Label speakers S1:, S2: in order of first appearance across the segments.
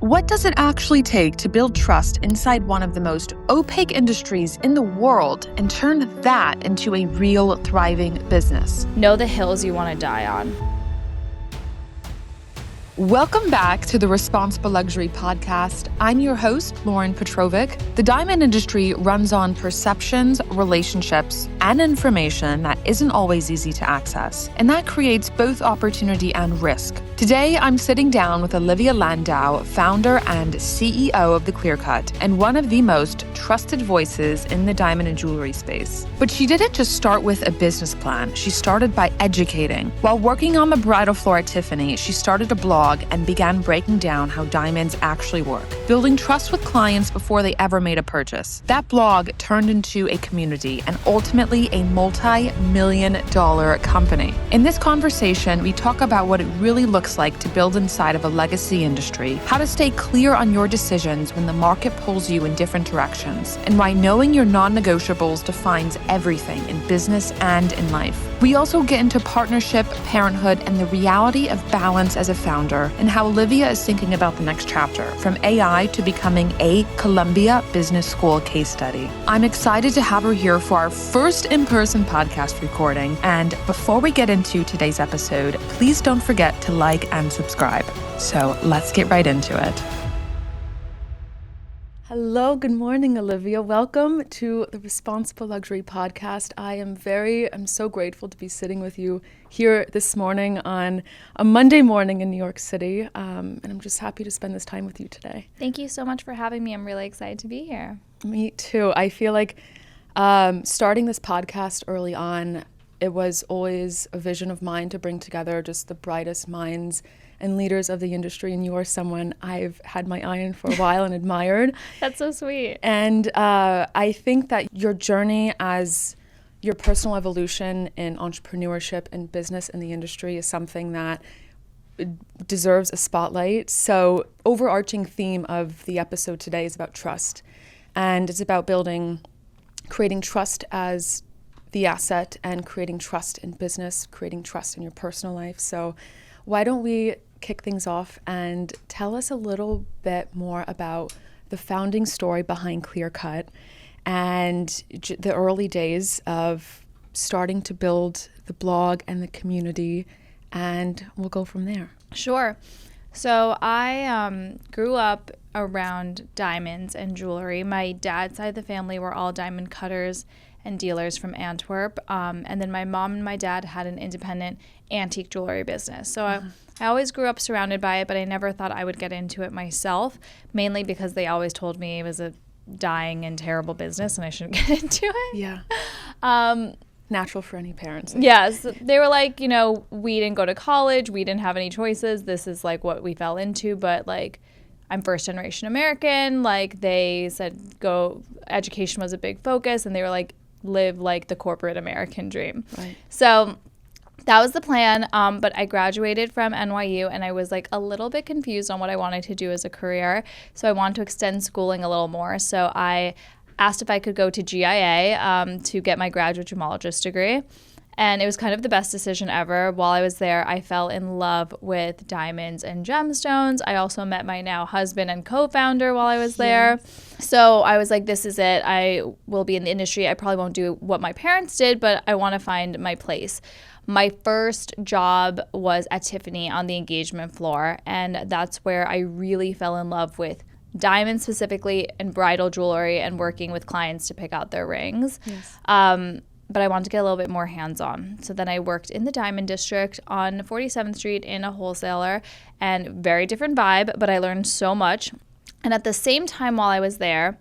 S1: What does it actually take to build trust inside one of the most opaque industries in the world and turn that into a real thriving business?
S2: Know the hills you want to die on.
S1: Welcome back to the Responsible Luxury Podcast. I'm your host, Lauren Petrovic. The diamond industry runs on perceptions, relationships, and information that isn't always easy to access, and that creates both opportunity and risk. Today, I'm sitting down with Olivia Landau, founder and CEO of The Clear Cut, and one of the most trusted voices in the diamond and jewelry space. But she didn't just start with a business plan. She started by educating. While working on the bridal floor at Tiffany, she started a blog and began breaking down how diamonds actually work, building trust with clients before they ever made a purchase. That blog turned into a community and ultimately a multi-million-dollar company. In this conversation, we talk about what it really looks like to build inside of a legacy industry, how to stay clear on your decisions when the market pulls you in different directions, and why knowing your non-negotiables defines everything in business and in life. We also get into partnership, parenthood, and the reality of balance as a founder, and how Olivia is thinking about the next chapter, from AI to becoming a Columbia Business School case study. I'm excited to have her here for our first in-person podcast recording. And before we get into today's episode, please don't forget to like and subscribe. So let's get right into it. Hello, good morning, Olivia. Welcome to the Responsible Luxury Podcast. I'm so grateful to be sitting with you here this morning on a Monday morning in New York City. And I'm just happy to spend this time with you today.
S2: Thank you so much for having me. I'm really excited to be here.
S1: Me too. I feel like starting this podcast early on, it was always a vision of mine to bring together just the brightest minds and leaders of the industry, and you are someone I've had my eye on for a while and admired.
S2: That's so sweet.
S1: And I think that your journey as your personal evolution in entrepreneurship and business in the industry is something that deserves a spotlight. So overarching theme of the episode today is about trust. And it's about creating trust as the asset and creating trust in business, creating trust in your personal life. So why don't we kick things off and tell us a little bit more about the founding story behind Clear Cut and the early days of starting to build the blog and the community, and we'll go from there.
S2: Sure. So I grew up around diamonds and jewelry. My dad's side of the family were all diamond cutters and dealers from Antwerp. And then my mom and my dad had an independent antique jewelry business. So I always grew up surrounded by it, but I never thought I would get into it myself, mainly because they always told me it was a dying and terrible business and I shouldn't get into it.
S1: Yeah. Natural for any parents.
S2: Yes. They were like, we didn't go to college. We didn't have any choices. This is like what we fell into. But like, I'm first generation American. Like they said, education was a big focus. And they were like, live like the corporate American dream. Right. So that was the plan. But I graduated from NYU and I was like a little bit confused on what I wanted to do as a career. So I wanted to extend schooling a little more. So I asked if I could go to GIA to get my graduate gemologist degree. And it was kind of the best decision ever. While I was there, I fell in love with diamonds and gemstones. I also met my now husband and co-founder while I was there. So I was like, this is it. I will be in the industry. I probably won't do what my parents did, but I want to find my place. My first job was at Tiffany on the engagement floor. And that's where I really fell in love with diamonds specifically and bridal jewelry and working with clients to pick out their rings. Yes. But I wanted to get a little bit more hands-on. So then I worked in the Diamond District on 47th Street in a wholesaler, and very different vibe, but I learned so much. And at the same time while I was there,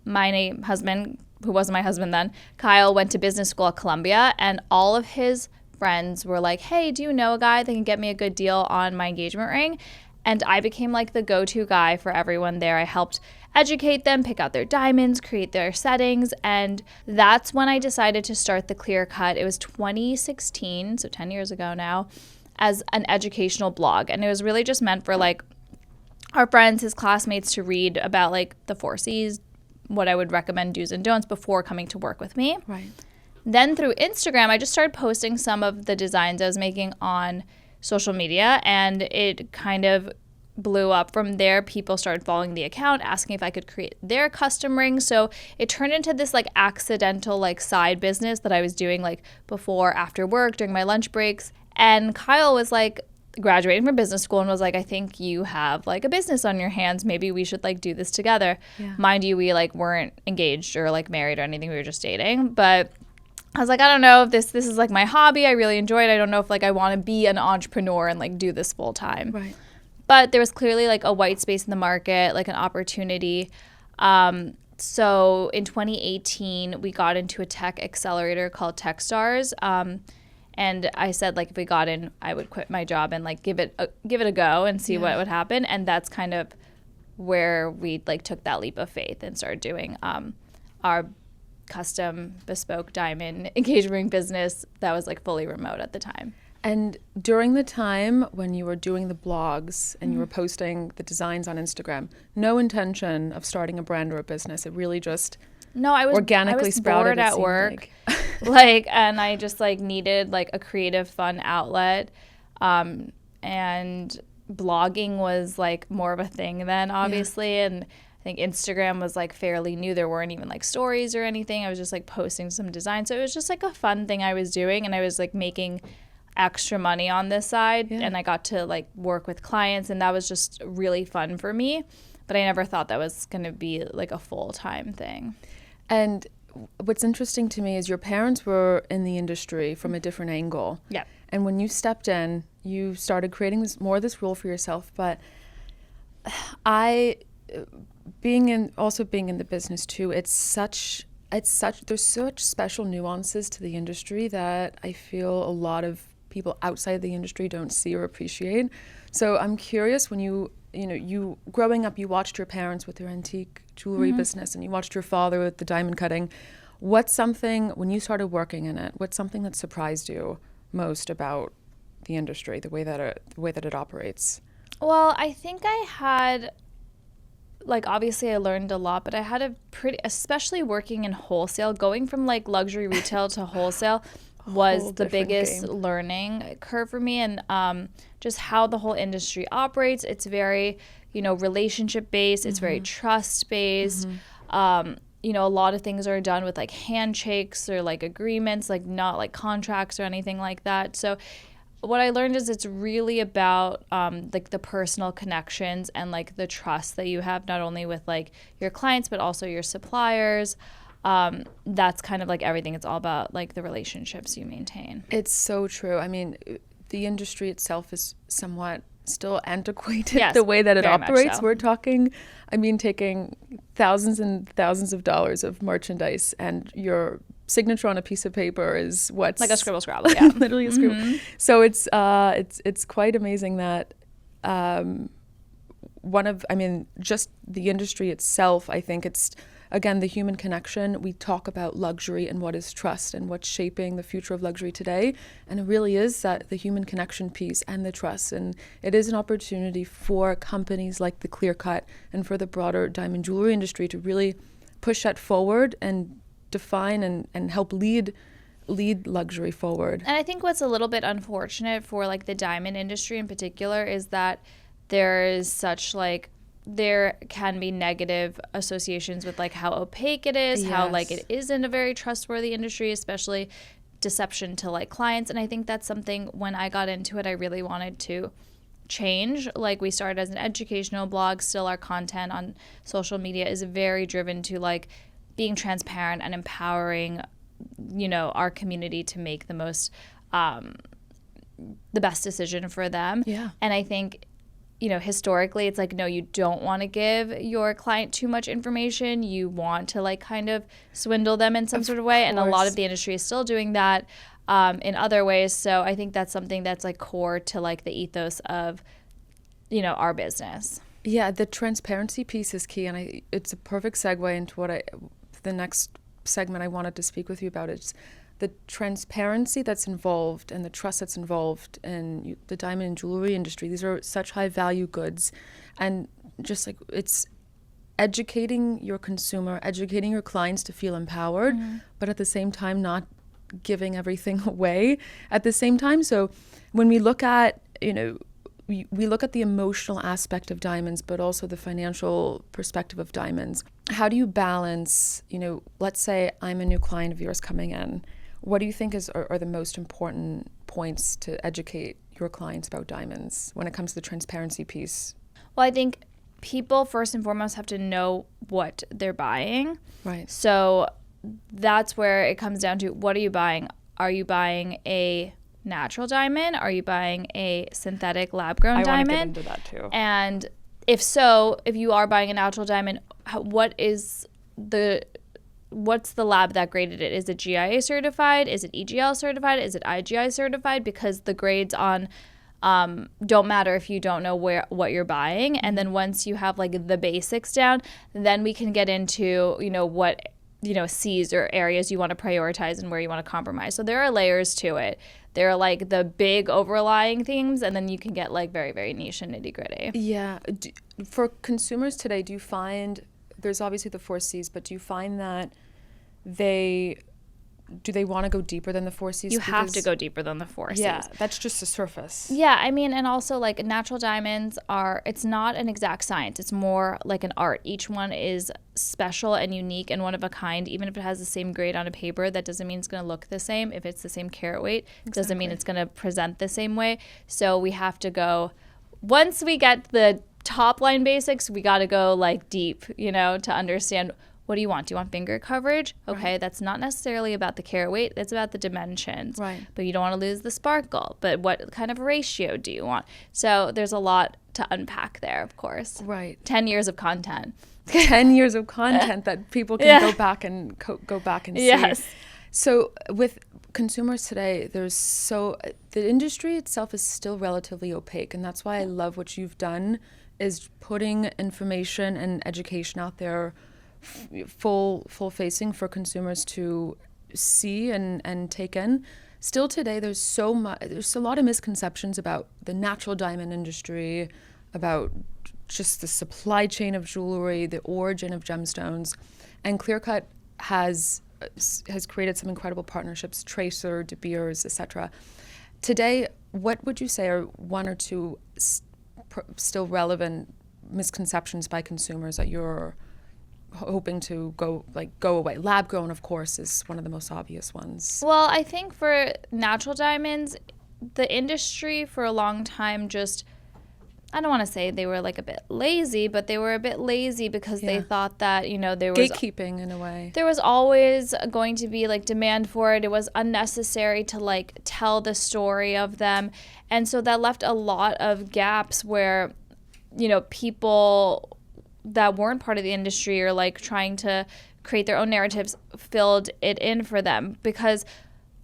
S2: my husband, who wasn't my husband then, Kyle, went to business school at Columbia, and all of his friends were like, hey, do you know a guy that can get me a good deal on my engagement ring? And I became like the go-to guy for everyone there. I helped educate them, pick out their diamonds, create their settings. And that's when I decided to start The Clear Cut. It was 2016, so 10 years ago now, as an educational blog. And it was really just meant for like our friends, his classmates, to read about like the 4 C's, what I would recommend do's and don'ts before coming to work with me.
S1: Right.
S2: Then through Instagram, I just started posting some of the designs I was making on social media, and it kind of blew up. From there, people started following the account, asking if I could create their custom rings. So it turned into this like accidental like side business that I was doing like before, after work, during my lunch breaks. And Kyle was like graduating from business school and was like, I think you have like a business on your hands. Maybe we should like do this together. Yeah. Mind you, we like weren't engaged or like married or anything. We were just dating. But I was like, I don't know if this is like my hobby. I really enjoy it. I don't know if like I want to be an entrepreneur and like do this full time.
S1: Right.
S2: But there was clearly like a white space in the market, like an opportunity. So in 2018, we got into a tech accelerator called Techstars. And I said, like, if we got in, I would quit my job and like give it a go and see what would happen. And that's kind of where we like took that leap of faith and started doing our custom bespoke diamond engagement ring business that was like fully remote at the time.
S1: And during the time when you were doing the blogs and you were posting the designs on Instagram, no intention of starting a brand or a business. It really just organically sprouted.
S2: Bored at work, like, and I just like needed like a creative, fun outlet, and blogging was like more of a thing then, obviously, and I think Instagram was like fairly new. There weren't even like stories or anything. I was just like posting some design, so it was just like a fun thing I was doing, and I was like making extra money on this side, and I got to like work with clients, and that was just really fun for me. But I never thought that was going to be like a full-time thing.
S1: And what's interesting to me is your parents were in the industry from a different angle.
S2: Yeah.
S1: And when you stepped in, you started creating this role for yourself. But being in the business too, there's such special nuances to the industry that I feel a lot of people outside the industry don't see or appreciate. So I'm curious, when you growing up, you watched your parents with their antique jewelry business, and you watched your father with the diamond cutting. What's something, when you started working in it, what's something that surprised you most about the industry, the way that it operates?
S2: Well, I think I had, like, obviously I learned a lot, but I had especially working in wholesale, going from like luxury retail to wholesale was the biggest learning curve for me, and just how the whole industry operates. It's very, relationship based. It's very trust based. A lot of things are done with like handshakes or like agreements, like not like contracts or anything like that. So what I learned is it's really about like the personal connections and like the trust that you have, not only with like your clients, but also your suppliers. That's kind of like everything. It's all about like the relationships you maintain.
S1: It's so true. I mean, the industry itself is somewhat still antiquated, the way that it operates. So. We're talking, taking thousands and thousands of dollars of merchandise, and your signature on a piece of paper is what's
S2: like a scribble scrabble, yeah.
S1: Literally a scribble. So it's quite amazing that just the industry itself, I think it's, again, the human connection. We talk about luxury and what is trust and what's shaping the future of luxury today. And it really is that the human connection piece and the trust. And it is an opportunity for companies like the Clear Cut and for the broader diamond jewelry industry to really push that forward and define and help lead luxury forward.
S2: And I think what's a little bit unfortunate for like the diamond industry in particular is that there is such like, there can be negative associations with like how opaque it is, how like it isn't a very trustworthy industry, especially deception to like clients. And I think that's something, when I got into it, I really wanted to change. Like, we started as an educational blog. Still, our content on social media is very driven to like being transparent and empowering, our community to make the most, the best decision for them.
S1: Yeah.
S2: And I think, historically, it's like, no, you don't want to give your client too much information. You want to like kind of swindle them in some sort of way. And a lot of the industry is still doing that in other ways. So I think that's something that's like core to like the ethos of, our business.
S1: Yeah, the transparency piece is key. And it's a perfect segue into the next segment I wanted to speak with you about. It's the transparency that's involved and the trust that's involved in the diamond and jewelry industry. These are such high value goods, and just like it's educating your consumer, educating your clients to feel empowered, but at the same time not giving everything away at the same time. So when we look at, we look at the emotional aspect of diamonds, but also the financial perspective of diamonds. How do you balance, let's say I'm a new client of yours coming in. What do you think are the most important points to educate your clients about diamonds when it comes to the transparency piece?
S2: Well, I think people first and foremost have to know what they're buying.
S1: Right.
S2: So that's where it comes down to, what are you buying? Are you buying a natural diamond? Are you buying a synthetic lab-grown diamond?
S1: I want to get into that too.
S2: And if so, if you are buying a natural diamond, what's the lab that graded it? Is it GIA certified? Is it EGL certified? Is it IGI certified? Because the grades on don't matter if you don't know what you're buying. And then once you have like the basics down, then we can get into what C's or areas you want to prioritize and where you want to compromise. So there are layers to it. There are like the big overlying themes, and then you can get like very, very niche and nitty gritty.
S1: Yeah. For consumers today, do you find, there's obviously the 4 C's, but do you find that do they want to go deeper than the 4 C's?
S2: You have to go deeper than the 4 C's.
S1: Yeah, that's just the surface.
S2: Yeah, I mean, and also like natural diamonds it's not an exact science. It's more like an art. Each one is special and unique and one of a kind. Even if it has the same grade on a paper, that doesn't mean it's going to look the same. If it's the same carat weight, it doesn't mean it's going to present the same way. So we have to go, once we get the top line basics, we got to go like deep, to understand, what do you want? Do you want finger coverage? Okay, right. That's not necessarily about the carat weight. It's about the dimensions.
S1: Right.
S2: But you don't want to lose the sparkle. But what kind of ratio do you want? So there's a lot to unpack there, of course.
S1: Right.
S2: 10 years of content.
S1: 10 years of content that people can go back and see.
S2: Yes.
S1: So with consumers today, the industry itself is still relatively opaque. And that's why I love what you've done, is putting information and education out there full facing for consumers to see and take in. Still today, there's a lot of misconceptions about the natural diamond industry, about just the supply chain of jewelry, the origin of gemstones, and Clearcut has created some incredible partnerships, Tracer, De Beers, etc. Today, what would you say are one or two still relevant misconceptions by consumers that you're hoping to go away? Lab grown, of course, is one of the most obvious ones.
S2: Well, I think for natural diamonds, the industry for a long time I don't want to say they were like a bit lazy, but they were a bit lazy because they thought that, there was
S1: gatekeeping in a way.
S2: There was always going to be like demand for it. It was unnecessary to like tell the story of them. And so that left a lot of gaps where, people that weren't part of the industry or like trying to create their own narratives filled it in for them, because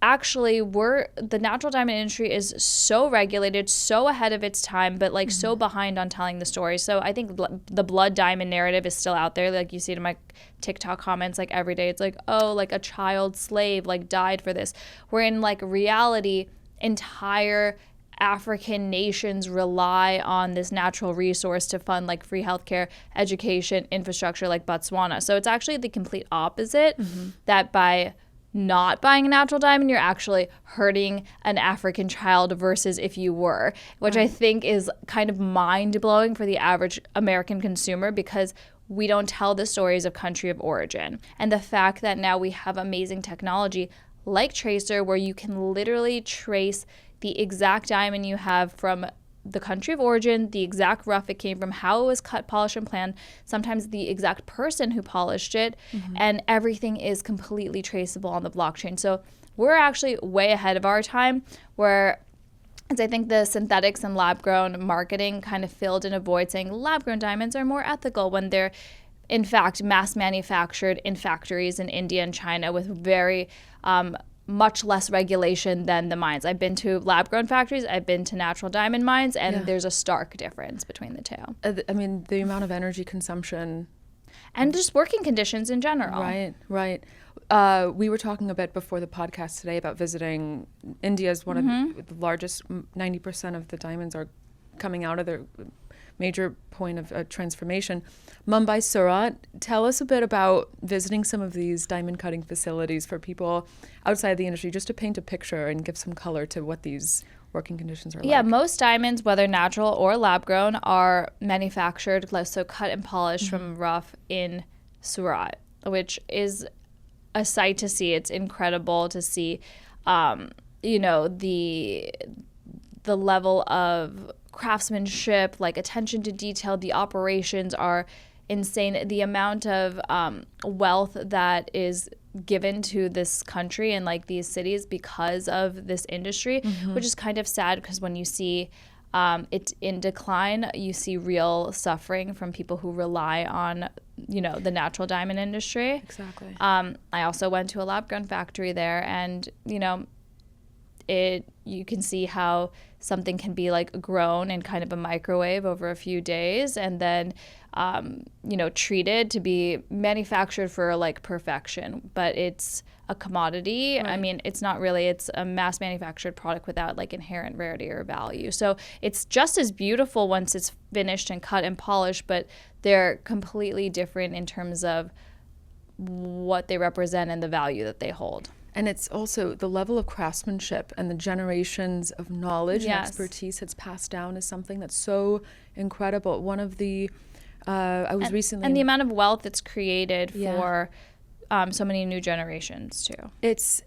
S2: actually the natural diamond industry is so regulated, so ahead of its time, but like so behind on telling the story. So I think the blood diamond narrative is still out there. Like you see it in my TikTok comments like every day. It's like, oh, like a child slave like died for this. Where in like reality, entire African nations rely on this natural resource to fund like free healthcare, education, infrastructure, like Botswana. So it's actually the complete opposite, that by not buying a natural diamond, you're actually hurting an African child versus if you were, which I think is kind of mind-blowing for the average American consumer, because we don't tell the stories of country of origin. And the fact that now we have amazing technology like Tracer, where you can literally trace the exact diamond you have from the country of origin, the exact rough it came from, how it was cut, polished, and planned, sometimes the exact person who polished it, and everything is completely traceable on the blockchain. So we're actually way ahead of our time, where as I think the synthetics and lab-grown marketing kind of filled in a void, saying lab-grown diamonds are more ethical, when they're in fact mass manufactured in factories in India and China with very much less regulation than the mines. I've been to lab-grown factories, I've been to natural diamond mines, and there's a stark difference between the two.
S1: I mean, the amount of energy consumption.
S2: And just working conditions in general.
S1: Right. We were talking a bit before the podcast today about visiting India. Is one of the largest, 90% of the diamonds are coming out of their major point of transformation. Mumbai, Surat, tell us a bit about visiting some of these diamond cutting facilities for people outside the industry, just to paint a picture and give some color to what these working conditions are
S2: Yeah,
S1: like.
S2: most diamonds, whether natural or lab grown, are manufactured, so cut and polished from rough in Surat, which is a sight to see. It's incredible to see, the level of craftsmanship, like attention to detail. The operations are insane. The amount of wealth that is given to this country and like these cities because of this industry, which is kind of sad because when you see it in decline, you see real suffering from people who rely on, the natural diamond industry.
S1: Exactly.
S2: I also went to a lab grown factory there, and you can see how something can be like grown in kind of a microwave over a few days and then treated to be manufactured for like perfection, but it's a commodity. Right. I mean, it's not really, it's a mass manufactured product without like inherent rarity or value. So it's just as beautiful once it's finished and cut and polished, but they're completely different in terms of what they represent and the value that they hold.
S1: And it's also the level of craftsmanship and the generations of knowledge and
S2: Yes.
S1: expertise that's passed down is something that's so incredible. One of the, recently...
S2: And the amount of wealth that's created for so many new generations too.
S1: It's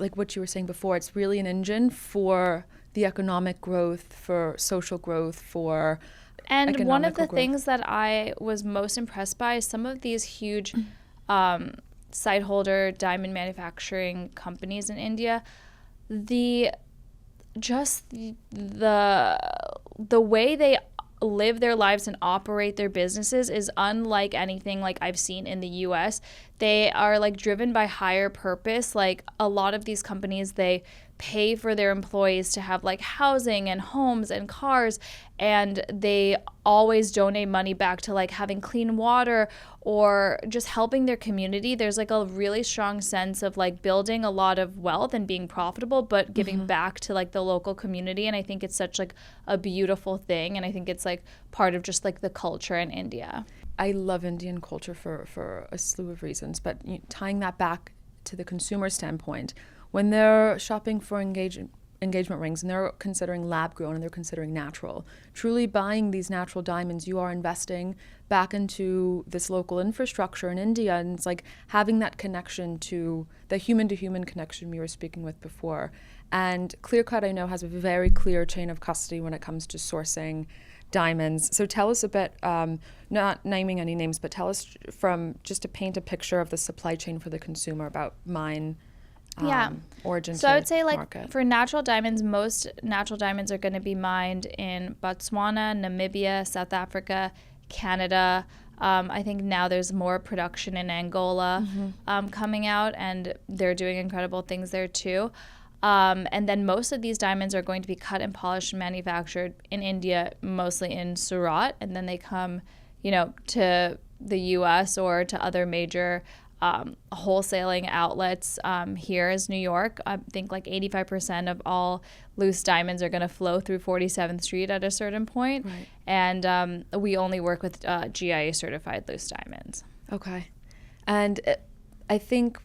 S1: like what you were saying before. It's really an engine for the economic growth, for social growth, for
S2: And one of the
S1: growth.
S2: things that I was most impressed by is some of these huge site holder diamond manufacturing companies in India. The way they live their lives and operate their businesses is unlike anything like I've seen in the US. They are like driven by higher purpose. Like a lot of these companies, they pay for their employees to have like housing and homes and cars, and they always donate money back to like having clean water or just helping their community. There's like a really strong sense of like building a lot of wealth and being profitable, but giving back to like the local community. And I think it's such like a beautiful thing, and I think it's like part of just like the culture in India.
S1: I love Indian culture for a slew of reasons, but tying that back to the consumer standpoint, when they're shopping for engagement rings and they're considering lab grown and they're considering natural, truly buying these natural diamonds, you are investing back into this local infrastructure in India. And it's like having that connection to the human to human connection we were speaking with before. And Clearcut, I know, has a very clear chain of custody when it comes to sourcing diamonds. So tell us a bit, not naming any names, but tell us from just to paint a picture of the supply chain for the consumer about origin.
S2: So I would say like
S1: market.
S2: For natural diamonds, most natural diamonds are going to be mined in Botswana, Namibia, South Africa, Canada. I think now there's more production in Angola coming out, and they're doing incredible things there too. And then most of these diamonds are going to be cut and polished and manufactured in India, mostly in Surat, and then they come, to the U.S. or to other major wholesaling outlets. Here is New York. I think like 85% of all loose diamonds are going to flow through 47th Street at a certain point.
S1: Right.
S2: And we only work with GIA certified loose diamonds.
S1: Okay. And I think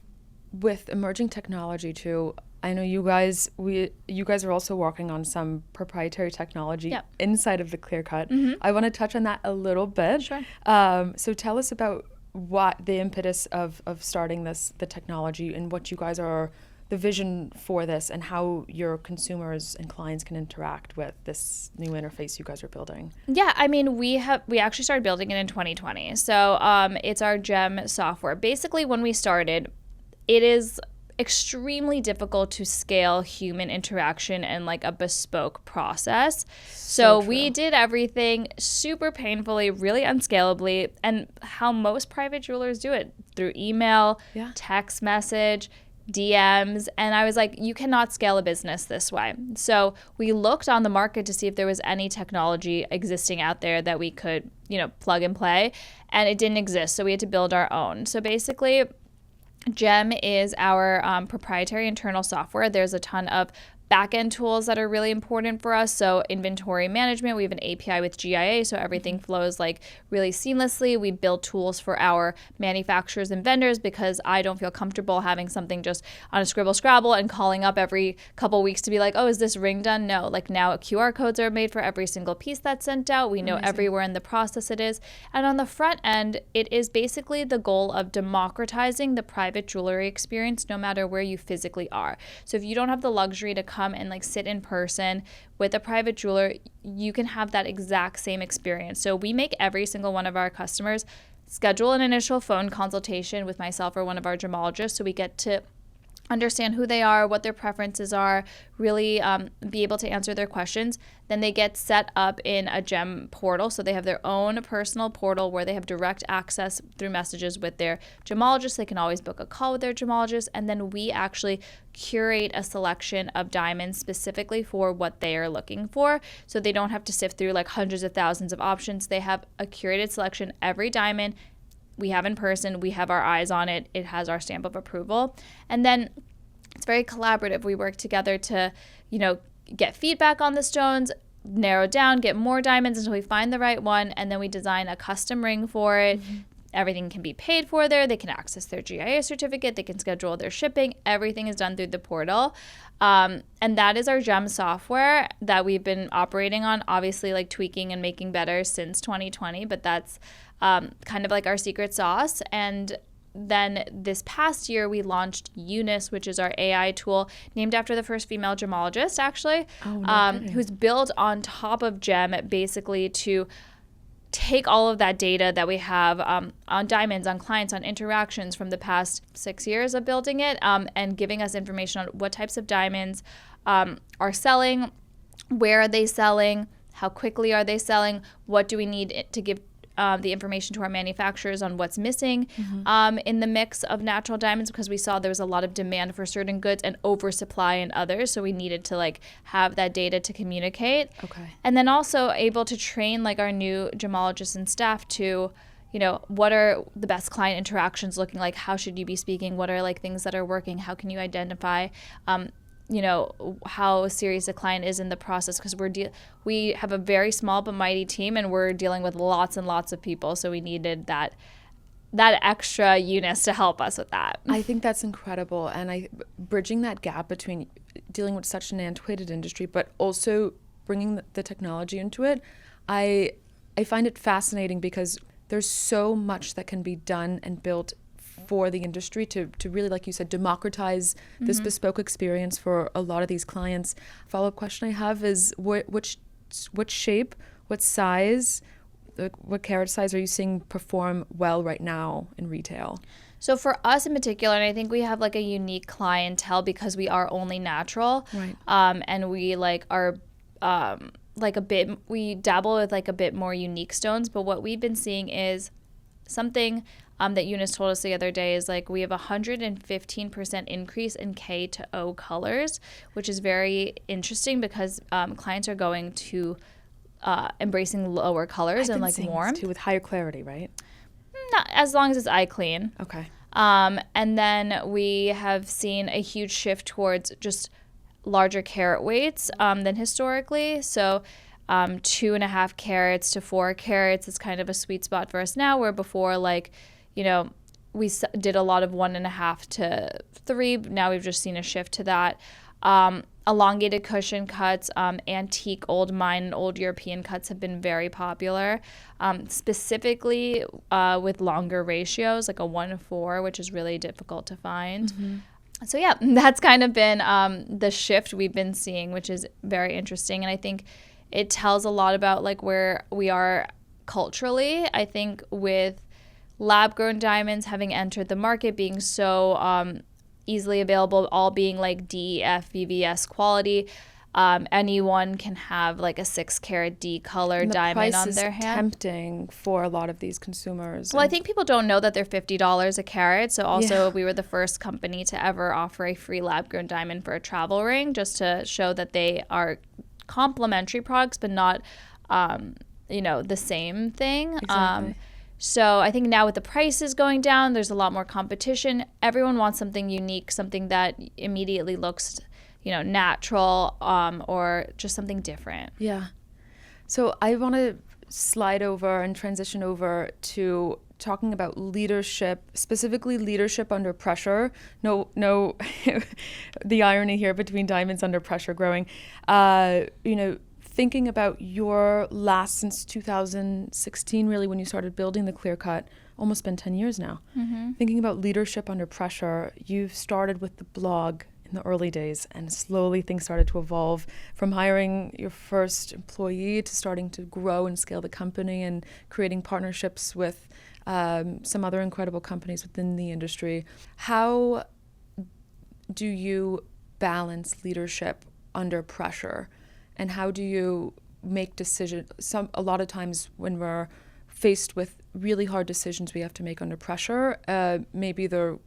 S1: with emerging technology too, I know you guys are also working on some proprietary technology inside of the Clearcut. I want to touch on that a little bit.
S2: Sure.
S1: So tell us about what the impetus of starting the technology and what you guys are, the vision for this, and how your consumers and clients can interact with this new interface you guys are building.
S2: Yeah, I mean, we actually started building it in 2020. So it's our GEM software. Basically, when we started, it is extremely difficult to scale human interaction and like a bespoke process. So we did everything super painfully, really unscalably, and how most private jewelers do it, through email, text message, DMs. And I was like, you cannot scale a business this way. So we looked on the market to see if there was any technology existing out there that we could, plug and play, and it didn't exist. So we had to build our own. So basically, GEM is our proprietary internal software. There's a ton of back-end tools that are really important for us. So inventory management, we have an API with GIA, so everything flows like really seamlessly. We build tools for our manufacturers and vendors because I don't feel comfortable having something just on a Scribble Scrabble and calling up every couple weeks to be like, oh, is this ring done? No, like now QR codes are made for every single piece that's sent out. We know everywhere in the process it is. And on the front end, it is basically the goal of democratizing the private jewelry experience no matter where you physically are. So if you don't have the luxury to come and like sit in person with a private jeweler, you can have that exact same experience. So we make every single one of our customers schedule an initial phone consultation with myself or one of our gemologists, so we get to understand who they are, what their preferences are, really be able to answer their questions. Then they get set up in a gem portal. So they have their own personal portal where they have direct access through messages with their gemologist. They can always book a call with their gemologist. And then we actually curate a selection of diamonds specifically for what they are looking for. So they don't have to sift through like hundreds of thousands of options. They have a curated selection. Every diamond we have in person, we have our eyes on it, it has our stamp of approval. And then it's very collaborative. We work together to, get feedback on the stones, narrow down, get more diamonds until we find the right one, and then we design a custom ring for it. Everything can be paid for there. They can access their GIA certificate. They can schedule their shipping. Everything is done through the portal. And that is our gem software that we've been operating on, obviously like tweaking and making better since 2020, but that's kind of like our secret sauce. And then this past year, we launched Eunice, which is our AI tool named after the first female gemologist, actually, who's built on top of Gem basically to take all of that data that we have on diamonds, on clients, on interactions from the past 6 years of building it, and giving us information on what types of diamonds are selling, where are they selling, how quickly are they selling, what do we need to give the information to our manufacturers on what's missing in the mix of natural diamonds, because we saw there was a lot of demand for certain goods and oversupply in others. So we needed to like have that data to communicate.
S1: Okay.
S2: And then also able to train like our new gemologists and staff to, what are the best client interactions looking like? How should you be speaking? What are like things that are working? How can you identify how serious a client is in the process, because we have a very small but mighty team and we're dealing with lots and lots of people, so we needed that extra Eunice to help us with that.
S1: I think that's incredible, and bridging that gap between dealing with such an antiquated industry but also bringing the technology into it, I find it fascinating because there's so much that can be done and built for the industry to really, like you said, democratize this bespoke experience for a lot of these clients. Follow-up question I have is which shape, what size, what carat size are you seeing perform well right now in retail?
S2: So for us in particular, and I think we have like a unique clientele because we are only natural,
S1: right?
S2: And we like are we dabble with like a bit more unique stones. But what we've been seeing is something that Eunice told us the other day is like we have 115% increase in K to O colors, which is very interesting because clients are going to embracing lower colors and like warmth
S1: too, with higher clarity, right?
S2: Not as long as it's eye clean.
S1: Okay.
S2: And then we have seen a huge shift towards just larger carat weights than historically. So 2.5 carats to 4 carats is kind of a sweet spot for us now, where before we did a lot of 1.5 to 3. Now we've just seen a shift to that. Elongated cushion cuts, antique, old mine, and old European cuts have been very popular, specifically with longer ratios, like a 1:4, which is really difficult to find. So yeah, that's kind of been the shift we've been seeing, which is very interesting. And I think it tells a lot about like where we are culturally. I think with lab-grown diamonds having entered the market, being so easily available, all being like DEF, VVS quality, anyone can have like a 6-carat D color diamond on their hand.
S1: The price is tempting for a lot of these consumers.
S2: Well, I think people don't know that they're $50 a carat. So also we were the first company to ever offer a free lab-grown diamond for a travel ring, just to show that they are complementary products, but not, the same thing.
S1: Exactly.
S2: So I think now with the prices going down, there's a lot more competition. Everyone wants something unique, something that immediately looks, natural or just something different.
S1: Yeah. So I want to slide over and transition over to talking about leadership, specifically leadership under pressure. No, the irony here between diamonds under pressure growing. Thinking about your last since 2016, really, when you started building the Clear Cut, almost been 10 years now.
S2: Mm-hmm.
S1: Thinking about leadership under pressure, you've started with the blog in the early days, and slowly things started to evolve from hiring your first employee to starting to grow and scale the company and creating partnerships with some other incredible companies within the industry. How do you balance leadership under pressure, and how do you make decisions? A lot of times when we're faced with really hard decisions we have to make under pressure, maybe they're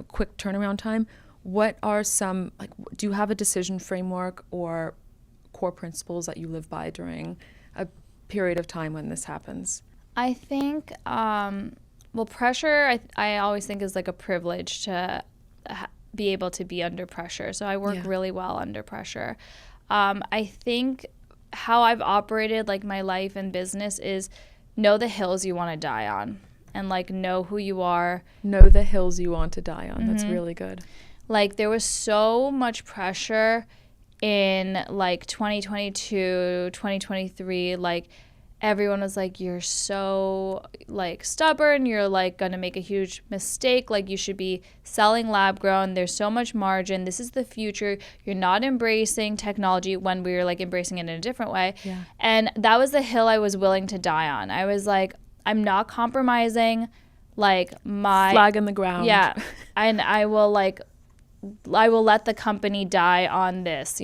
S1: quick turnaround time. What are some, do you have a decision framework or core principles that you live by during a period of time when this happens?
S2: I think, pressure, I always think is like a privilege to be able to be under pressure. So I work really well under pressure. I think how I've operated my life and business is know the hills you want to die on, and know who you are.
S1: Know the hills you want to die on. Mm-hmm. That's really good.
S2: There was so much pressure in 2022, 2023, everyone was you're so stubborn, you're going to make a huge mistake, you should be selling lab grown, there's so much margin, this is the future, you're not embracing technology, when we were embracing it in a different way.
S1: Yeah.
S2: And that was the hill I was willing to die on. I was I'm not compromising my
S1: flag in the ground.
S2: Yeah. And I will let the company die on this,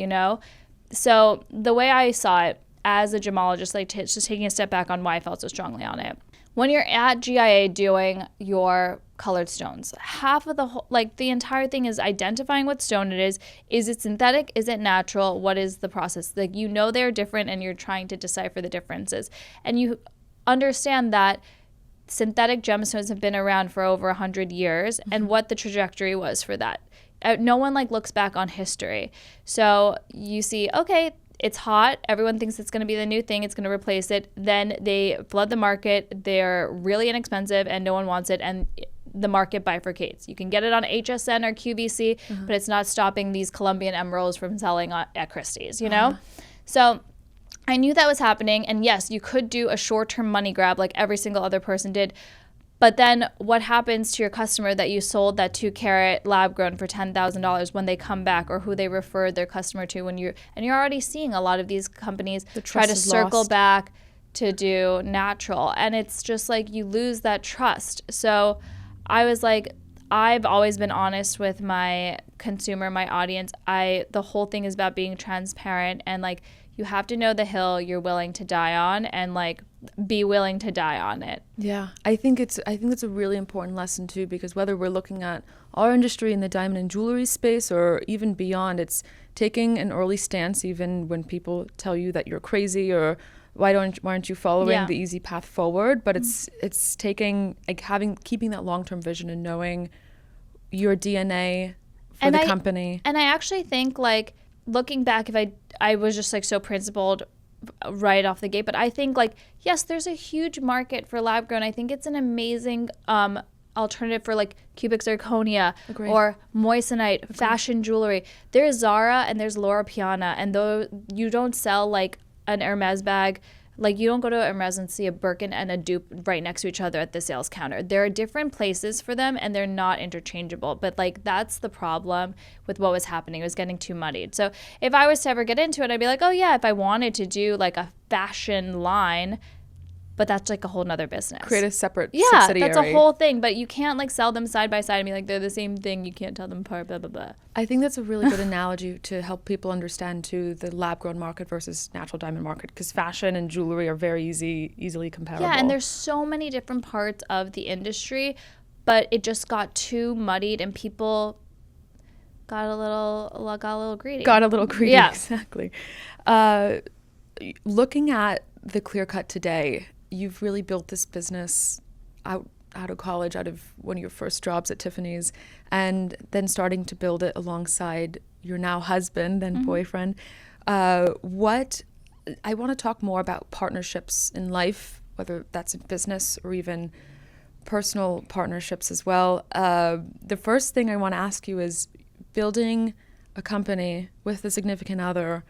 S2: So the way I saw it as a gemologist, just taking a step back on why I felt so strongly on it. When you're at GIA doing your colored stones, half of the whole, the entire thing is identifying what stone it is. Is it synthetic? Is it natural? What is the process? They're different, and you're trying to decipher the differences. And you understand that synthetic gemstones have been around for over 100 years, mm-hmm. and what the trajectory was for that. No one looks back on history. So you see, okay, it's hot. Everyone thinks it's going to be the new thing. It's going to replace it. Then they flood the market. They're really inexpensive and no one wants it. And the market bifurcates. You can get it on HSN or QVC, mm-hmm. but it's not stopping these Colombian emeralds from selling at Christie's, So I knew that was happening. And yes, you could do a short-term money grab like every single other person did. But then what happens to your customer that you sold that 2-carat lab grown for $10,000 when they come back, or who they referred their customer to you're already seeing a lot of these companies try to circle back to do natural. And it's just you lose that trust. So I was I've always been honest with my consumer, my audience. The whole thing is about being transparent, and you have to know the hill you're willing to die on, and be willing to die on it.
S1: Yeah, I think it's a really important lesson too, because whether we're looking at our industry in the diamond and jewelry space or even beyond, it's taking an early stance even when people tell you that you're crazy or why aren't you following the easy path forward. But it's taking keeping that long-term vision and knowing your DNA for the company.
S2: And I actually think looking back, if I was just so principled right off the gate, but I think yes, there's a huge market for lab grown. I think it's an amazing alternative for cubic zirconia. Agreed. Or moissanite. Agreed. Fashion jewelry. There's Zara and there's Laura Piana, and though you don't sell an Hermes bag, you don't go to Hermes and see a Birkin and a dupe right next to each other at the sales counter. There are different places for them, and they're not interchangeable. But that's the problem with what was happening. It was getting too muddied. So if I was to ever get into it, I'd be oh yeah, if I wanted to do a fashion line, but that's a whole nother business.
S1: Create a separate subsidiary.
S2: That's a whole thing. But you can't sell them side by side and be they're the same thing. You can't tell them apart, blah, blah, blah.
S1: I think that's a really good analogy to help people understand too the lab-grown market versus natural diamond market, because fashion and jewelry are very easily comparable.
S2: Yeah, and there's so many different parts of the industry, but it just got too muddied and people got a little greedy.
S1: Yeah. Exactly. Looking at the Clear Cut today, you've really built this business out out of college, out of one of your first jobs at Tiffany's, and then starting to build it alongside your now husband and boyfriend. What I want to talk more about partnerships in life, whether that's in business or even personal partnerships as well. The first thing I want to ask you is building a company with a significant other.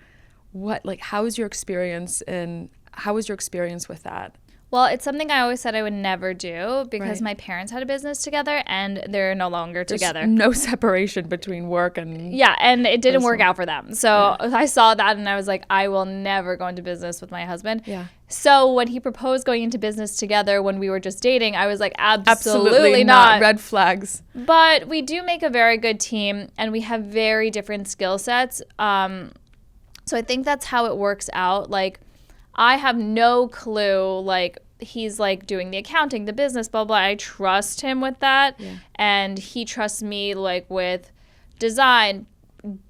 S1: How was your experience with that?
S2: Well, it's something I always said I would never do because
S1: Right.
S2: my parents had a business together and they're no longer together.
S1: There's no separation between work and
S2: Yeah, and it didn't work
S1: personal.
S2: out for them. So I saw that and I was like, I will never go into business with my husband.
S1: Yeah.
S2: So when he proposed going into business together when we were just dating, I was like, absolutely not.
S1: Red flags.
S2: But we do make a very good team and we have very different skill sets. So I think that's how it works out. Like, I have no clue, like, he's like doing the accounting, the business, blah, blah. I trust him with that.
S1: Yeah.
S2: And he trusts me like with design,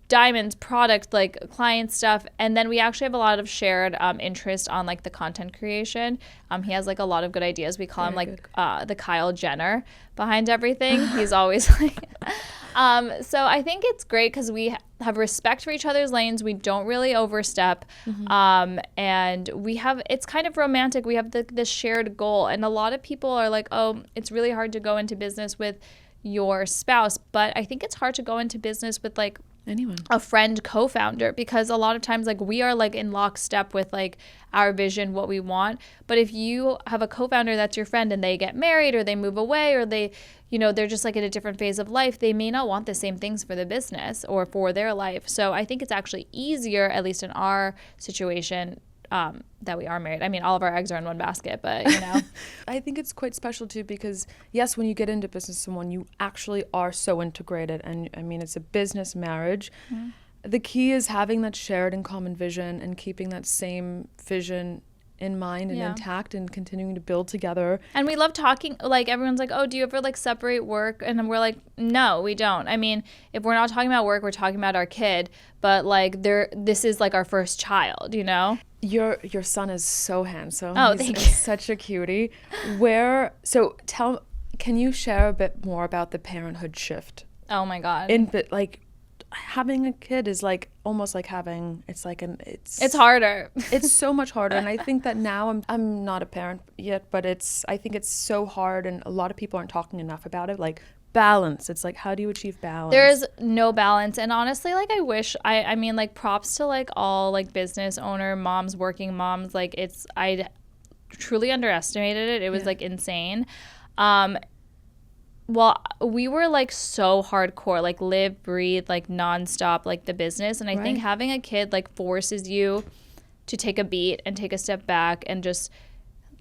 S2: diamonds, product, like client stuff. And then we actually have a lot of shared interest on like the content creation. He has like a lot of good ideas. We call him like the Kyle Jenner behind everything. He's always like... So I think it's great because we have respect for each other's lanes. We don't really overstep. And it's kind of romantic. We have this shared goal. And a lot of people are like, oh, it's really hard to go into business with your spouse. But I think it's hard to go into business with like
S1: Anyone.
S2: a friend co-founder, because a lot of times like we are like in lockstep with like our vision, what we want. But if you have a co-founder that's your friend and they get married or they move away or they, they're just like in a different phase of life, they may not want the same things for the business or for their life. So I think it's actually easier, at least in our situation, that we are married. I mean, all of our eggs are in one basket, but
S1: I think it's quite special too because yes, when you get into business with someone, you actually are so integrated, and I mean, it's a business marriage. Mm-hmm. The key is having that shared and common vision and keeping that same vision in mind and intact and continuing to build together.
S2: And we love talking, like everyone's like, oh, do you ever like separate work? And then we're like, no, we don't. I mean, if we're not talking about work, we're talking about our kid, but like this is like our first child,
S1: Your son is so handsome.
S2: Oh,
S1: He's
S2: thank you.
S1: Such a cutie. Can you share a bit more about the parenthood shift?
S2: Oh my God.
S1: Having a kid is like almost like it's
S2: harder.
S1: It's so much harder, and I think that now I'm not a parent yet, but I think it's so hard, and a lot of people aren't talking enough about it. Like balance, it's like, how do you achieve balance?
S2: There's no balance, and honestly, like I mean, like props to like all like business owner moms, working moms. Like I truly underestimated it. It was like insane. Well, we were like so hardcore, like live, breathe, like nonstop, like the business. And I think having a kid like forces you to take a beat and take a step back and just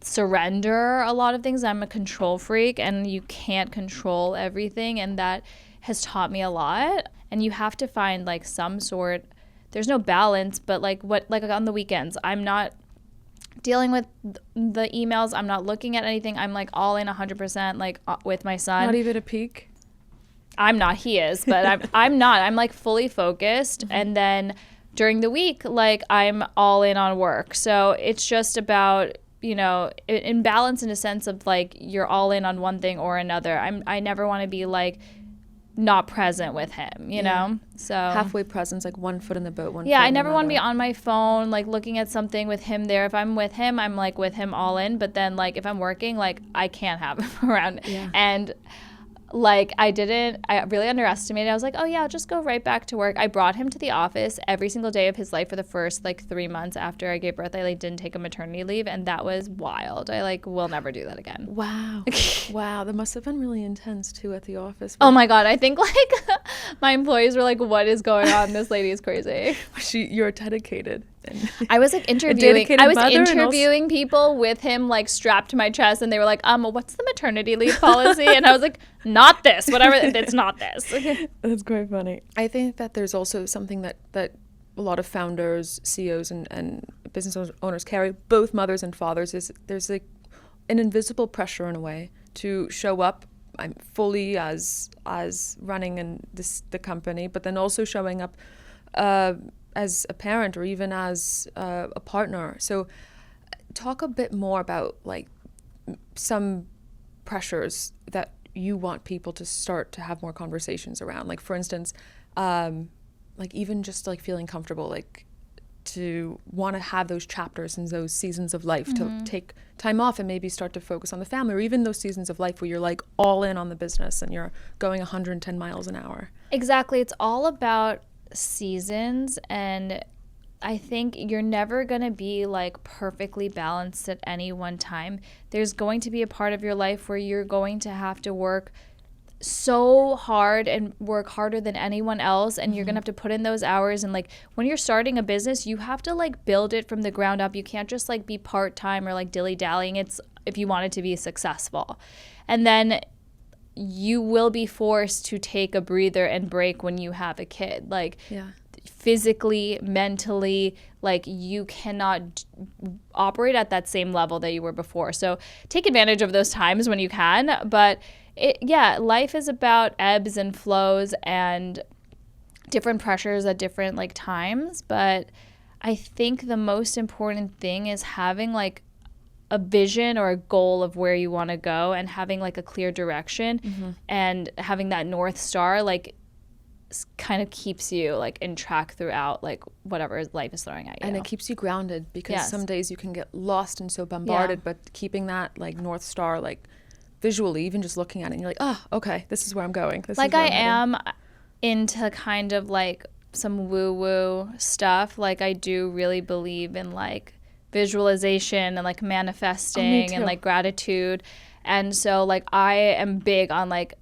S2: surrender a lot of things. I'm a control freak and you can't control everything. And that has taught me a lot. And you have to find like some sort, there's no balance, but like on the weekends, I'm not dealing with the emails. I'm not looking at anything. I'm like all in 100% like with my son.
S1: Not even a peek?
S2: I'm not. He is, but I'm not. I'm like fully focused. Mm-hmm. And then during the week, like I'm all in on work. So it's just about, in balance in a sense of like you're all in on one thing or another. I never want to be like not present with him, you know? So
S1: halfway presence, like one foot in the boat, one foot
S2: I
S1: in
S2: never want to
S1: another.
S2: be on my phone, like looking at something with him there. If I'm with him, I'm like with him all in. But then like if I'm working, like I can't have him around.
S1: Yeah.
S2: And like I really underestimated. I was like, oh yeah, I'll just go right back to work. I brought him to the office every single day of his life for the first like 3 months after I gave birth. I like didn't take a maternity leave, and that was wild. I like will never do that again.
S1: Wow. Wow, that must have been really intense too at the office.
S2: Oh my God, I think like my employees were like, what is going on? This lady is crazy.
S1: You're dedicated.
S2: I was like interviewing people with him like strapped to my chest, and they were like, what's the maternity leave policy? And I was like, not this, whatever, it's not this.
S1: That's quite funny. I think that there's also something that a lot of founders, CEOs, and business owners carry, both mothers and fathers, is there's like an invisible pressure in a way to show up fully as running the company, but then also showing up as a parent or even as a partner. So talk a bit more about like some pressures that you want people to start to have more conversations around? Like, for instance, like even just like feeling comfortable, like to want to have those chapters and those seasons of life to take time off and maybe start to focus on the family, or even those seasons of life where you're like all in on the business and you're going 110 miles an hour.
S2: Exactly. It's all about seasons, and I think you're never going to be like perfectly balanced at any one time. There's going to be a part of your life where you're going to have to work so hard and work harder than anyone else, and you're gonna have to put in those hours. And like when you're starting a business, you have to like build it from the ground up. You can't just like be part-time or like dilly-dallying. It's if you want it to be successful. And then you will be forced to take a breather and break when you have a kid. Like physically, mentally, like you cannot operate at that same level that you were before. So take advantage of those times when you can. But life is about ebbs and flows and different pressures at different like times. But I think the most important thing is having like a vision or a goal of where you want to go, and having like a clear direction, and having that North Star like kind of keeps you like in track throughout like whatever life is throwing at you.
S1: And it keeps you grounded, because some days you can get lost and so bombarded, but keeping that like North Star like visually, even just looking at it, and you're like, oh, okay, this is where I'm going. This
S2: like
S1: is where
S2: I
S1: I'm
S2: am into kind of like some woo-woo stuff. Like I do really believe in like visualization and like manifesting and like gratitude. And so like I am big on like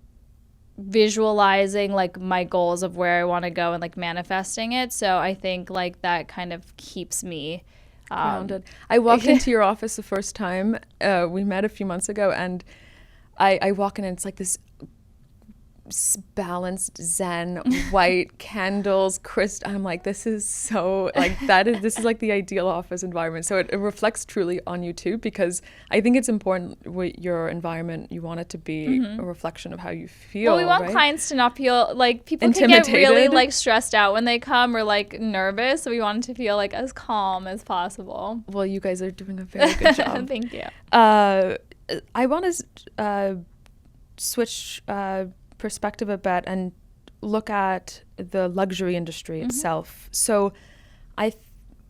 S2: visualizing like my goals of where I want to go and like manifesting it. So I think like that kind of keeps me
S1: grounded. I walked into your office the first time. We met a few months ago, and I walk in and it's like this balanced Zen, white candles, crystal. I'm like, this is so like this is like the ideal office environment. So it reflects truly on you too, because I think it's important with your environment. You want it to be a reflection of how you feel.
S2: Well, we want clients to not feel like people can get really like stressed out when they come or like nervous. So we want it to feel like as calm as possible.
S1: Well, you guys are doing a very good job.
S2: Thank you.
S1: I want to switch perspective a bit and look at the luxury industry itself. So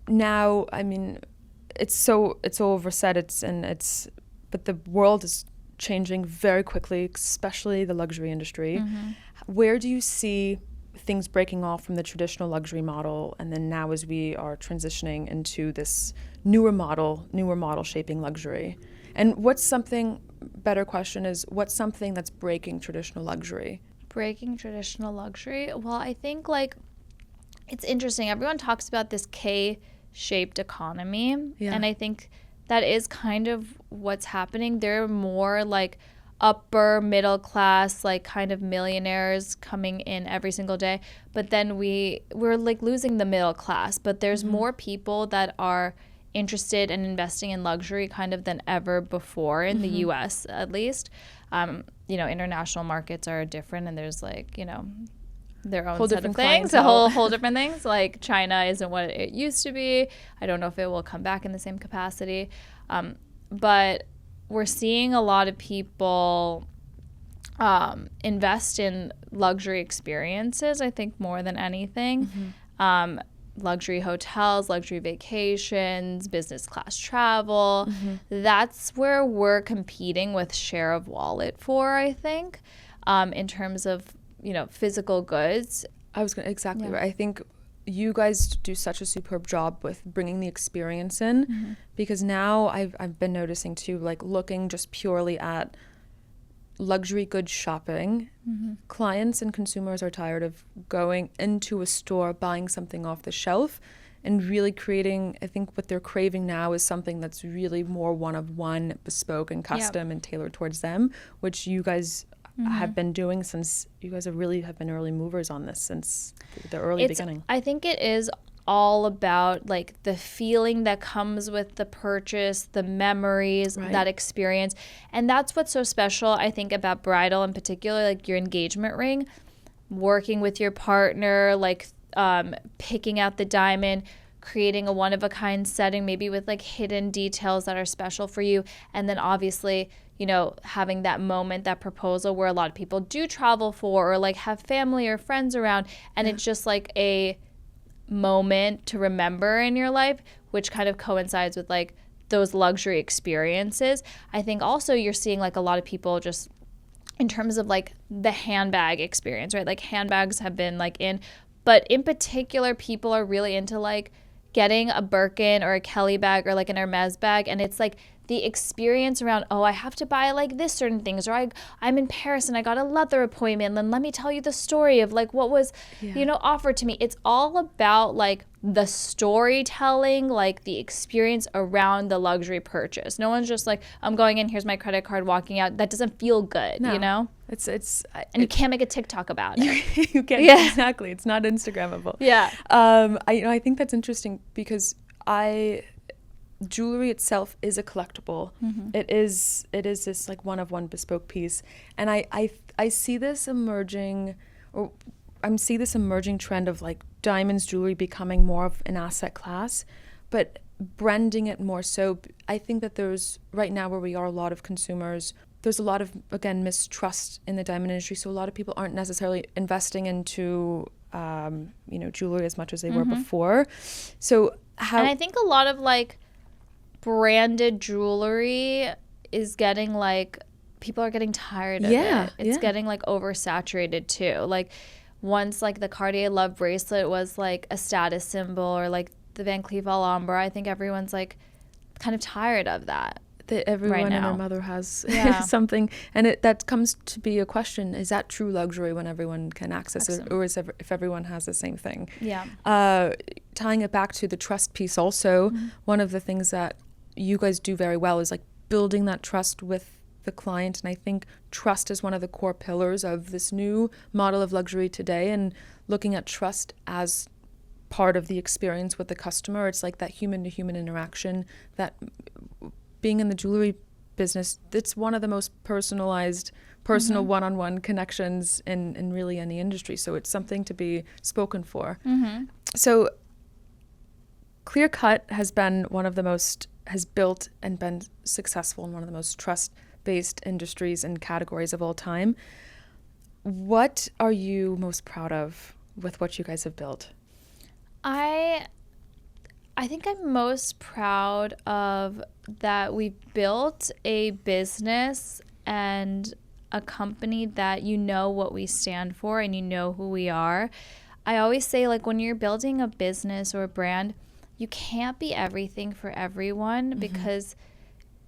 S1: now, I mean, it's so oversaid, but the world is changing very quickly, especially the luxury industry. Where do you see things breaking off from the traditional luxury model, and then now as we are transitioning into this newer model shaping luxury? And what's something that's breaking traditional luxury?
S2: Breaking traditional luxury? Well, I think like it's interesting. Everyone talks about this K-shaped economy. And I think that is kind of what's happening. There are more like upper middle class, like kind of millionaires coming in every single day. But then we're like losing the middle class. But there's more people that are interested in investing in luxury kind of than ever before in the US at least. International markets are different, and there's like, their own set of things, a whole different things. Like China isn't what it used to be. I don't know if it will come back in the same capacity. But we're seeing a lot of people invest in luxury experiences, I think, more than anything. Luxury hotels, luxury vacations, business class travel. That's where we're competing with share of wallet for, I think, in terms of, physical goods.
S1: Exactly right. I think you guys do such a superb job with bringing the experience in, because now I've been noticing too, like looking just purely at luxury goods shopping, clients and consumers are tired of going into a store, buying something off the shelf, and really creating, I think what they're craving now is something that's really more one-of-one, bespoke and custom and tailored towards them, which you guys have been doing since you guys have been early movers on this since the early beginning.
S2: I think it is all about like the feeling that comes with the purchase, the memories, that experience. And that's what's so special, I think, about bridal in particular, like your engagement ring, working with your partner, like picking out the diamond, creating a one-of-a-kind setting, maybe with like hidden details that are special for you. And then obviously, you know, having that moment, that proposal where a lot of people do travel for, or like have family or friends around. And it's just like a moment to remember in your life, which kind of coincides with like those luxury experiences. I think also you're seeing like a lot of people just in terms of like the handbag experience, right? Like handbags have been like but in particular, people are really into like getting a Birkin or a Kelly bag or like an Hermes bag. And it's like the experience around, oh, I have to buy like this certain things, or I'm in Paris and I got a leather appointment, and let me tell you the story of like what was, you know, offered to me. It's all about like the storytelling, like the experience around the luxury purchase. No one's just like, I'm going in, here's my credit card, walking out. That doesn't feel good, you know? And you can't make a TikTok about it.
S1: You can't, exactly. It's not Instagrammable.
S2: Yeah.
S1: I think that's interesting because jewelry itself is a collectible. It is this like one of one bespoke piece, and I see this emerging, or I see this emerging trend of like diamonds jewelry becoming more of an asset class, but branding it more so. I think that there's right now where we are, a lot of consumers, there's a lot of, again, mistrust in the diamond industry, so a lot of people aren't necessarily investing into jewelry as much as they were before. So
S2: and I think a lot of like branded jewelry is getting like, people are getting tired of it. It's getting like oversaturated too. Like once like the Cartier Love bracelet was like a status symbol, or like the Van Cleef Alhambra, I think everyone's like kind of tired of that.
S1: That everyone
S2: right
S1: and their mother has something, and that comes to be a question: is that true luxury when everyone can access it, or if everyone has the same thing? Tying it back to the trust piece, also one of the things that you guys do very well is like building that trust with the client, and I think trust is one of the core pillars of this new model of luxury today, and looking at trust as part of the experience with the customer. It's like that human to human interaction that being in the jewelry business, it's one of the most personal one-on-one connections in really any industry. So it's something to be spoken for. So Clear Cut has built and been successful in one of the most trust-based industries and categories of all time. What are you most proud of with what you guys have built?
S2: I think I'm most proud of that we built a business and a company that you know what we stand for and you know who we are. I always say, like, when you're building a business or a brand, you can't be everything for everyone because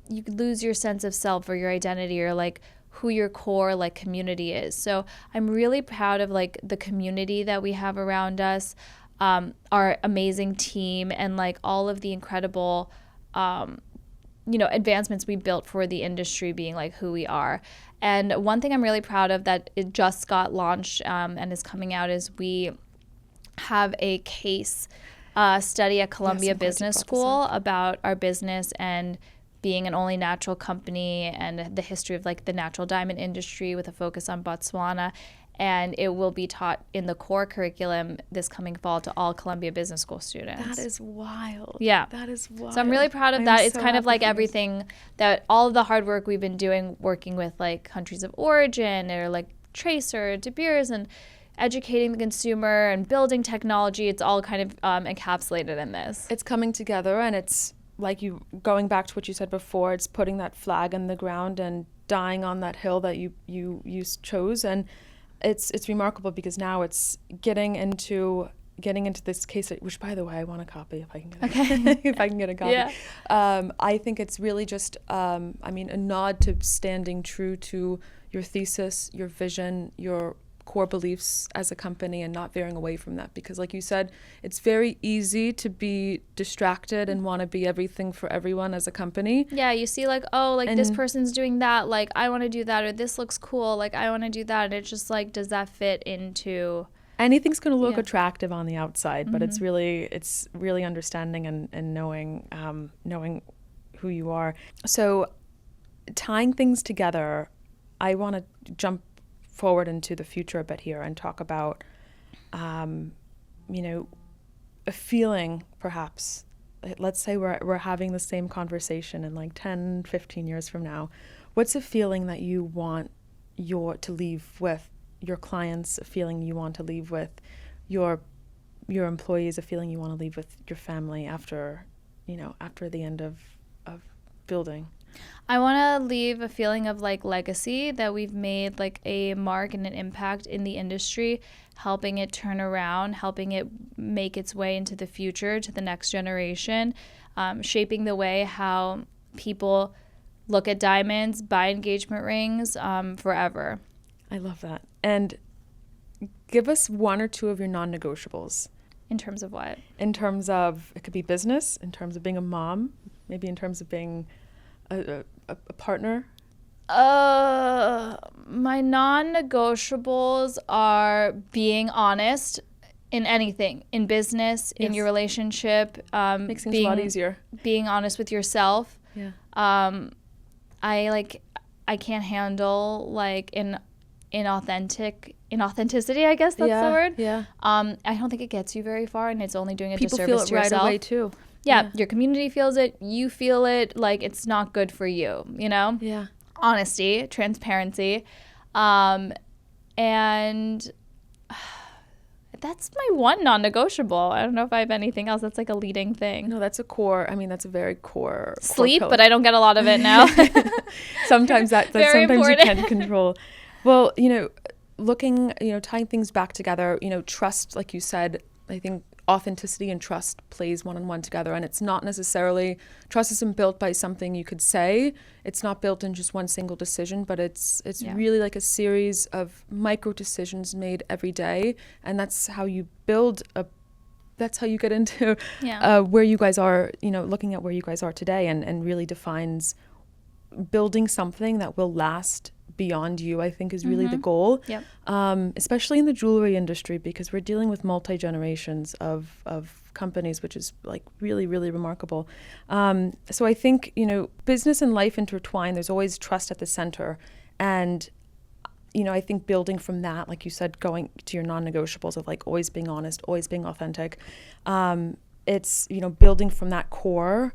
S2: you could lose your sense of self or your identity or like who your core like community is. So I'm really proud of like the community that we have around us, our amazing team, and like all of the incredible advancements we built for the industry being like who we are. And one thing I'm really proud of that it just got launched and is coming out is we have a case study at Columbia Business School about our business and being an only natural company and the history of like the natural diamond industry with a focus on Botswana. And it will be taught in the core curriculum this coming fall to all Columbia Business School students.
S1: That is wild.
S2: Yeah.
S1: That is wild.
S2: So I'm really proud of that. It's kind of like everything that all of the hard work we've been doing, working with like countries of origin or like Tracer, De Beers, and educating the consumer and building technology. It's all kind of encapsulated in this.
S1: It's coming together, and it's like you going back to what you said before. It's putting that flag in the ground and dying on that hill that you chose, and it's remarkable because now it's getting into this case, which by the way I want a copy if I can get if I can get a copy. Yeah. I think it's really just a nod to standing true to your thesis, your vision, your core beliefs as a company, and not veering away from that, because like you said, it's very easy to be distracted and want to be everything for everyone as a company.
S2: Yeah, you see like, oh, like this person's doing that, like I want to do that, or this looks cool, like I want to do that, and it's just like, does that fit into
S1: anything's going to look attractive on the outside, but it's really understanding and knowing who you are. So tying things together, I want to jump forward into the future a bit here and talk about a feeling, perhaps, let's say we're having the same conversation in like 10, 15 years from now. What's a feeling that you want to leave with your clients, a feeling you want to leave with your employees, a feeling you want to leave with your family after the end of building?
S2: I want to leave a feeling of like legacy, that we've made like a mark and an impact in the industry, helping it turn around, helping it make its way into the future to the next generation, shaping the way how people look at diamonds, buy engagement rings, forever.
S1: I love that. And give us one or two of your non-negotiables.
S2: In terms of what?
S1: In terms of, it could be business, in terms of being a mom, maybe in terms of being a partner.
S2: My non-negotiables are being honest in anything, in business, in your relationship.
S1: Makes things a lot easier.
S2: Being honest with yourself.
S1: Yeah.
S2: I can't handle like inauthenticity, I guess that's the word.
S1: Yeah.
S2: I don't think it gets you very far, and it's only doing a disservice to yourself.
S1: People feel it right away too.
S2: Yeah, your community feels it, you feel it, like it's not good for you, you know?
S1: Yeah.
S2: Honesty, transparency. And that's my one non-negotiable. I don't know if I have anything else. That's like a leading thing.
S1: No, that's a core. I mean, that's a very core.
S2: Sleep,
S1: core
S2: but I don't get a lot of it now.
S1: Sometimes that's
S2: Very
S1: sometimes
S2: important.
S1: you can't control. Well, tying things back together, trust, like you said, I think authenticity and trust plays one-on-one together, and it's not necessarily, trust isn't built by something you could say. It's not built in just one single decision, but it's really like a series of micro decisions made every day, and that's how you build that's how you get into where you guys are, looking at where you guys are today, and really defines building something that will last beyond you, I think, is really the goal.
S2: Yep.
S1: Especially in the jewelry industry, because we're dealing with multi-generations of companies, which is like really, really remarkable. So I think, business and life intertwine. There's always trust at the center. And, I think building from that, like you said, going to your non-negotiables of like always being honest, always being authentic. It's, building from that core.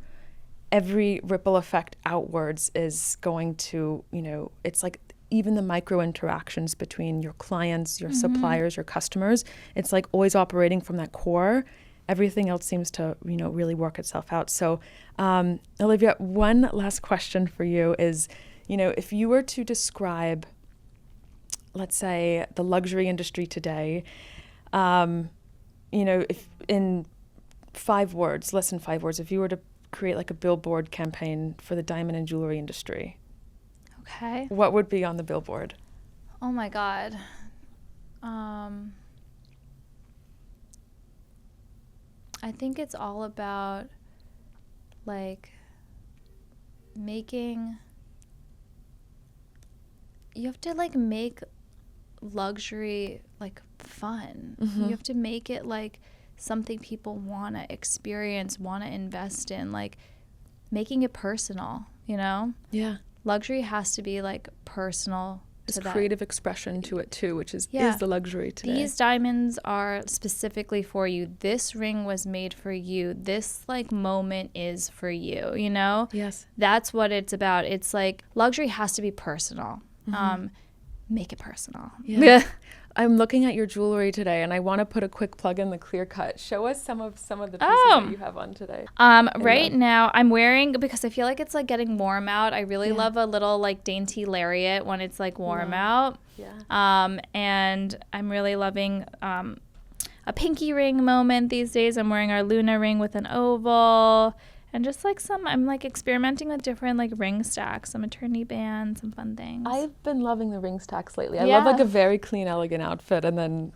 S1: Every ripple effect outwards is going to, it's like even the micro interactions between your clients, your suppliers, your customers, it's like always operating from that core. Everything else seems to, really work itself out. So, Olivia, one last question for you is, if you were to describe, let's say, the luxury industry today, if in 5 words, less than 5 words, if you were to create like a billboard campaign for the diamond and jewelry industry.
S2: Okay.
S1: What would be on the billboard?
S2: Oh my God. I think it's all about like you have to like make luxury like fun. You have to make it like something people want to experience, want to invest in, like making it personal,
S1: Yeah.
S2: Luxury has to be like personal.
S1: There's creative expression to it too, which is the luxury today.
S2: These diamonds are specifically for you. This ring was made for you. This like moment is for you,
S1: Yes.
S2: That's what it's about. It's like luxury has to be personal. Make it personal.
S1: Yeah. I'm looking at your jewelry today, and I want to put a quick plug in the clear cut. Show us some of the pieces that you have on today.
S2: Right now I'm wearing, because I feel like it's like getting warm out. I really love a little like dainty lariat when it's like warm out.
S1: Yeah.
S2: And I'm really loving a pinky ring moment these days. I'm wearing our Luna ring with an oval. And just like I'm like experimenting with different like ring stacks, some eternity bands, some fun things.
S1: I've been loving the ring stacks lately. I love like a very clean, elegant outfit, and then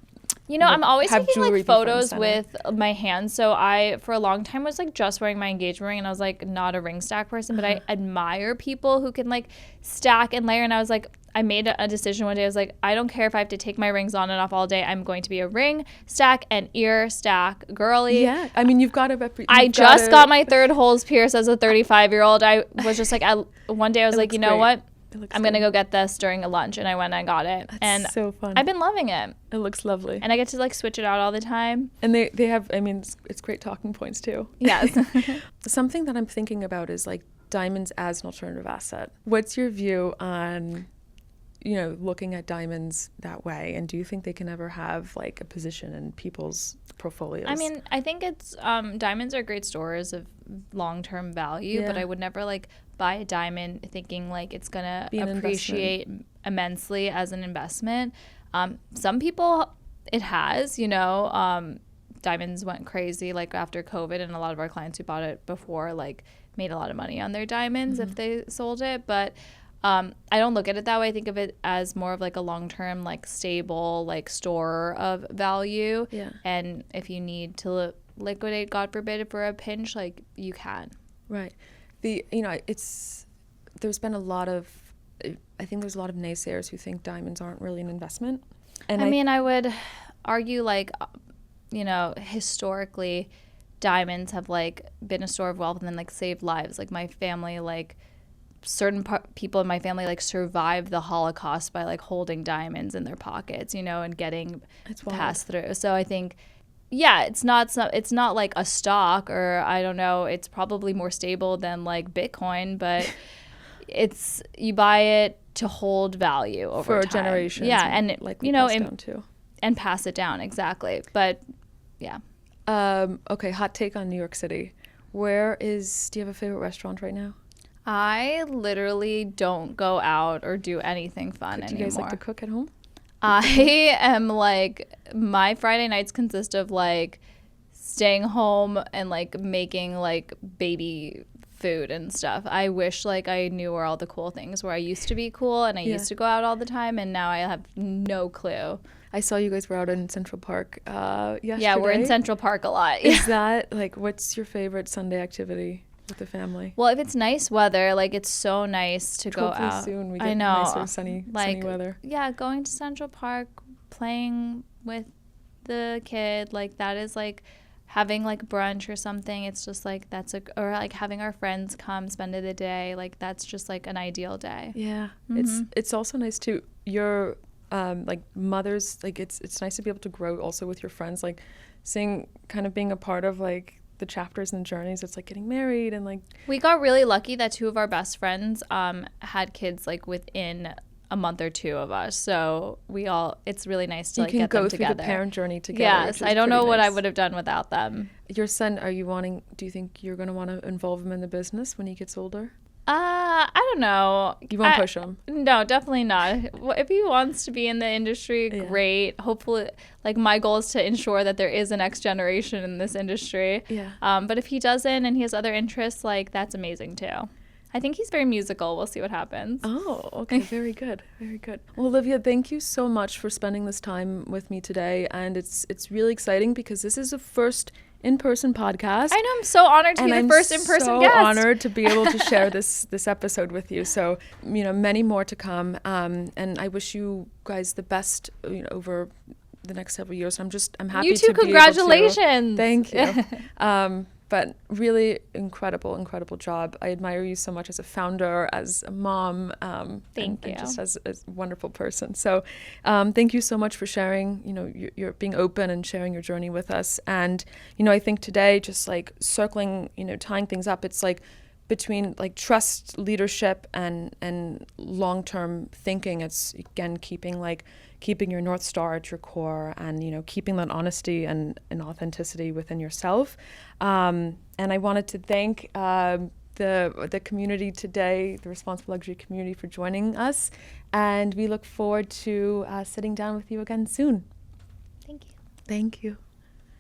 S2: I'm always taking like photos with my hands. So I, for a long time, was like just wearing my engagement ring, and I was like not a ring stack person, but I admire people who can like stack and layer. And I was like, I made a decision one day. I was like, I don't care if I have to take my rings on and off all day. I'm going to be a ring stack and ear stack girly.
S1: Yeah, I mean, you've got to.
S2: I just got my third holes pierced as a 35-year-old. I was just like, one day I was like, you know what? I'm going to go get this during a lunch. And I went and I got it.
S1: That's
S2: and
S1: so fun.
S2: I've been loving it.
S1: It looks lovely.
S2: And I get to like switch it out all the time.
S1: And they have, I mean, it's great talking points too.
S2: Yes.
S1: Something that I'm thinking about is like diamonds as an alternative asset. What's your view on, you know, looking at diamonds that way? And do you think they can ever have like a position in people's portfolios?
S2: I mean, I think it's diamonds are great storers of long-term value, but I would never like buy a diamond thinking like it's gonna appreciate immensely as an investment. Some people it has, you know, diamonds went crazy like after COVID, and a lot of our clients who bought it before like made a lot of money on their diamonds if they sold it. But I don't look at it that way. I think of it as more of like a long-term, like stable, like store of value.
S1: Yeah.
S2: And if you need to liquidate, God forbid, for a pinch, like you can.
S1: Right. You know, there's been a lot of, I think there's a lot of naysayers who think diamonds aren't really an investment. And
S2: I mean, I would argue like, you know, historically, diamonds have like been a store of wealth and then like saved lives. Like my family, like certain people in my family like survived the Holocaust by like holding diamonds in their pockets, you know, and getting passed through. So I think, yeah, it's not like a stock, or I don't know, it's probably more stable than like Bitcoin, but it's, you buy it to hold value over
S1: for
S2: time.
S1: generations.
S2: Yeah, and
S1: like
S2: you know,
S1: down too.
S2: And pass it down, exactly. But yeah.
S1: Okay, hot take on New York City. Do you have a favorite restaurant right now?
S2: I literally don't go out or do anything fun anymore.
S1: Do you guys like to cook at home?
S2: I am like, my Friday nights consist of like staying home and like making like baby food and stuff. I wish like I knew where all the cool things were. I used to be cool and I used to go out all the time, and now I have no clue.
S1: I saw you guys were out in Central Park yesterday.
S2: Yeah, we're in Central Park a lot.
S1: Is that like, what's your favorite Sunday activity with the family?
S2: Well, if it's nice weather, like it's so nice to go
S1: Hopefully
S2: out.
S1: soon we get nicer sunny weather.
S2: Yeah, going to Central Park, playing with the kid, like that is like having like brunch or something. It's just like or like having our friends come spend the day. Like that's just like an ideal day.
S1: Yeah, it's also nice too. Your like mothers, like it's nice to be able to grow also with your friends, like seeing kind of being a part of like the chapters and journeys. It's like getting married and like,
S2: we got really lucky that two of our best friends had kids like within a month or two of us, so it's really nice to like get them together. You can go through
S1: the parent journey together.
S2: Yes, I don't know what I would have done without them.
S1: Your son, do you think you're going to want to involve him in the business when he gets older?
S2: I don't know.
S1: You won't push him?
S2: No, definitely not. If he wants to be in the industry, great. Hopefully, like my goal is to ensure that there is a next generation in this industry.
S1: Yeah.
S2: But if he doesn't and he has other interests, like that's amazing too. I think he's very musical. We'll see what happens.
S1: Oh, okay. Very good. Very good. Well, Olivia, thank you so much for spending this time with me today. And it's really exciting because this is the first in-person podcast.
S2: I know, I'm so honored to be the first in-person guest.
S1: I'm so honored to be able to share this episode with you. So, you know, many more to come. And I wish you guys the best, you know, over the next several years. I'm happy
S2: you too,
S1: to be
S2: congratulations.
S1: able to. Thank you. But really incredible job. I admire you so much as a founder, as a mom,
S2: Thank you.
S1: and just as a wonderful person. So thank you so much for sharing, you know, you're being open and sharing your journey with us. And, you know, I think today, just like circling, you know, tying things up, it's like between like trust, leadership, and long-term thinking. It's again keeping your North Star at your core, and, you know, keeping that honesty and authenticity within yourself. And I wanted to thank the community today, the Responsible Luxury community, for joining us. And we look forward to sitting down with you again soon.
S2: Thank you.
S1: Thank you.